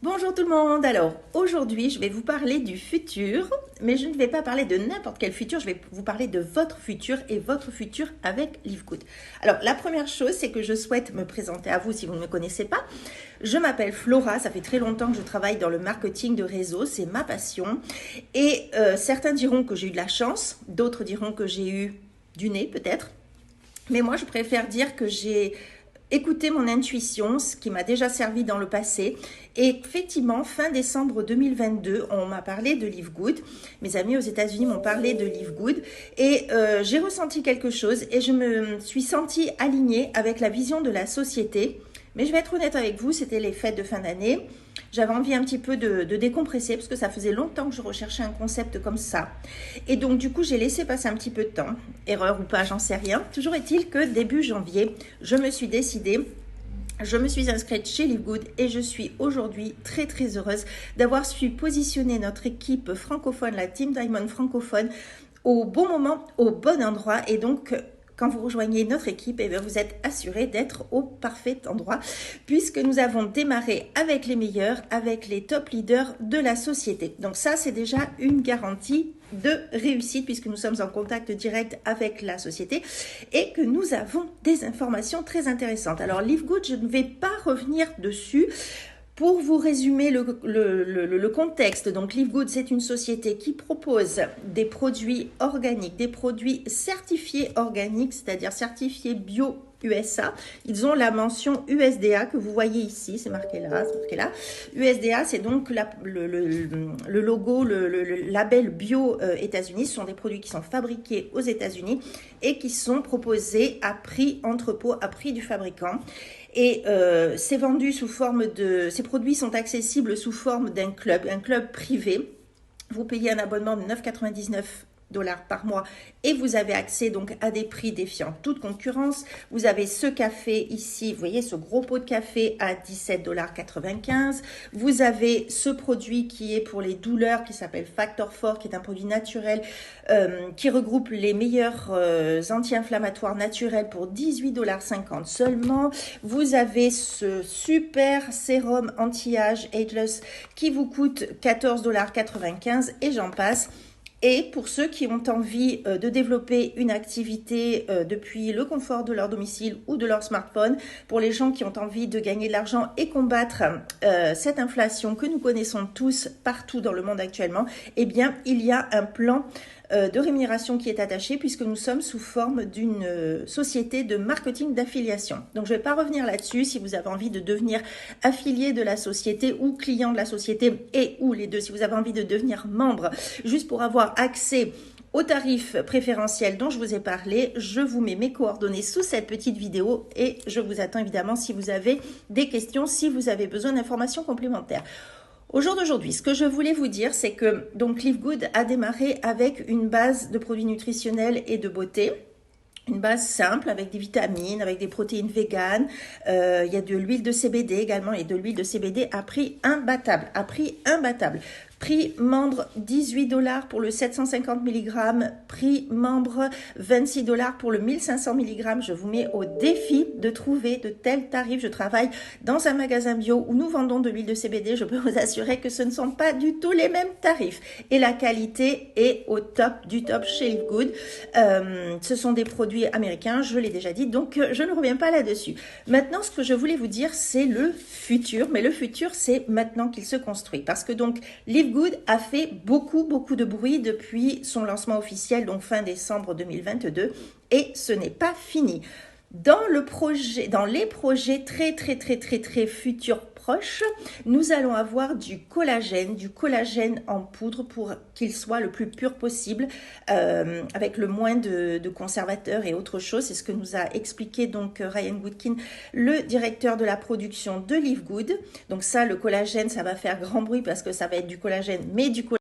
Bonjour tout le monde, alors aujourd'hui je vais vous parler du futur, mais je ne vais pas parler de n'importe quel futur, je vais vous parler de votre futur et votre futur avec Live Good. Alors la première chose c'est que je souhaite me présenter à vous si vous ne me connaissez pas. Je m'appelle Flora, ça fait très longtemps que je travaille dans le marketing de réseau, c'est ma passion et certains diront que j'ai eu de la chance, d'autres diront que j'ai eu du nez peut-être, mais moi je préfère dire que j'ai écouter mon intuition, ce qui m'a déjà servi dans le passé. Et effectivement, fin décembre 2022, on m'a parlé de Live Good. Mes amis aux États-Unis m'ont parlé de Live Good. Et j'ai ressenti quelque chose et je me suis sentie alignée avec la vision de la société. Mais je vais être honnête avec vous, c'était les fêtes de fin d'année. J'avais envie un petit peu de décompresser parce que ça faisait longtemps que je recherchais un concept comme ça. Et donc du coup, j'ai laissé passer un petit peu de temps. Erreur ou pas, j'en sais rien. Toujours est-il que début janvier, je me suis décidée. Je me suis inscrite chez Live Good et je suis aujourd'hui très très heureuse d'avoir su positionner notre équipe francophone, la Team Diamond francophone, au bon moment, au bon endroit. Et donc quand vous rejoignez notre équipe, eh bien, vous êtes assuré d'être au parfait endroit puisque nous avons démarré avec les meilleurs, avec les top leaders de la société. Donc ça, c'est déjà une garantie de réussite puisque nous sommes en contact direct avec la société et que nous avons des informations très intéressantes. Alors, Live Good, je ne vais pas revenir dessus. Pour vous résumer le contexte, donc Live Good, c'est une société qui propose des produits organiques, des produits certifiés organiques, c'est-à-dire certifiés bio USA. Ils ont la mention USDA que vous voyez ici, c'est marqué là, c'est marqué là. USDA, c'est donc le logo, le label bio États-Unis. Ce sont des produits qui sont fabriqués aux États-Unis et qui sont proposés à prix entrepôt, à prix du fabricant. Et c'est vendu sous forme de... Ces produits sont accessibles sous forme d'un club, un club privé. Vous payez un abonnement de 9,99 $ par mois et vous avez accès donc à des prix défiant toute concurrence. Vous avez ce café ici, vous voyez ce gros pot de café à 17,95 $. Vous avez ce produit qui est pour les douleurs qui s'appelle Factor 4, qui est un produit naturel qui regroupe les meilleurs anti-inflammatoires naturels pour 18,50 $ seulement. Vous avez ce super sérum anti-âge Ageless qui vous coûte 14,95 $ et j'en passe. Et pour ceux qui ont envie de développer une activité depuis le confort de leur domicile ou de leur smartphone, pour les gens qui ont envie de gagner de l'argent et combattre cette inflation que nous connaissons tous partout dans le monde actuellement, eh bien, il y a un plan de rémunération qui est attaché puisque nous sommes sous forme d'une société de marketing d'affiliation. Donc, je ne vais pas revenir là-dessus. Si vous avez envie de devenir affilié de la société ou client de la société et ou les deux, si vous avez envie de devenir membre, juste pour avoir accès aux tarifs préférentiels dont je vous ai parlé, je vous mets mes coordonnées sous cette petite vidéo et je vous attends évidemment si vous avez des questions, si vous avez besoin d'informations complémentaires. Au jour d'aujourd'hui, ce que je voulais vous dire, c'est que donc Live Good a démarré avec une base de produits nutritionnels et de beauté. Une base simple avec des vitamines, avec des protéines véganes. Il y a de l'huile de CBD également et de l'huile de CBD à prix imbattable. Prix membre 18 $ pour le 750 mg, prix membre 26 $ pour le 1500 mg. Je vous mets au défi de trouver de tels tarifs. Je travaille dans un magasin bio où nous vendons de l'huile de CBD. Je peux vous assurer que ce ne sont pas du tout les mêmes tarifs. Et la qualité est au top du top chez Live Good. Ce sont des produits américains, je l'ai déjà dit, donc je ne reviens pas là-dessus. Maintenant, ce que je voulais vous dire, c'est le futur. Mais le futur, c'est maintenant qu'il se construit. Parce que donc, Live Good a fait beaucoup de bruit depuis son lancement officiel, donc fin décembre 2022, et ce n'est pas fini. Dans les projets très futurs proches, nous allons avoir du collagène en poudre pour qu'il soit le plus pur possible, avec le moins de conservateurs et autre chose. C'est ce que nous a expliqué donc Ryan Goodkin, le directeur de la production de Live Good. Donc ça, le collagène, ça va faire grand bruit parce que ça va être du collagène, mais du collagène